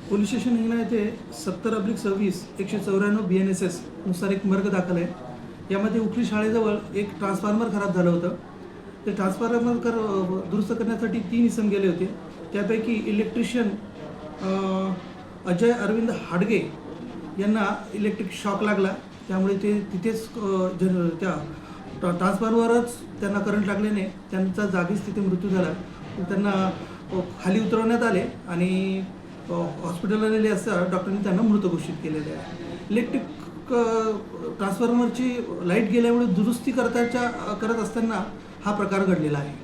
Police station Hingna येथे 70/26 194 BNSS नुसार एक मर्ग दाखल आहे. यामध्ये उखली शाळेजवळ एक ट्रान्सफॉर्मर खराब झालं होतं. ते ट्रान्सफॉर्मर दुरुस्त करण्यासाठी 3 इसम गेले होते. त्यापैकी इलेक्ट्रिशियन अजय अरविंद हाडगे यांना इलेक्ट्रिक शॉक लागला. त्यामुळे ते तिथेच त्या ट्रान्सफॉर्मरवरच त्यांना करंट लागल्याने त्यांचा जागीच तिथे मृत्यू झाला. त्यांना खाली उतरवण्यात आले आणि हॉस्पिटलला नेले असता डॉक्टरांनी त्यांना मृत घोषित केलेले आहे. इलेक्ट्रिक ट्रान्सफॉर्मरची लाईट गेल्यामुळे दुरुस्ती करत असताना हा प्रकार घडलेला आहे.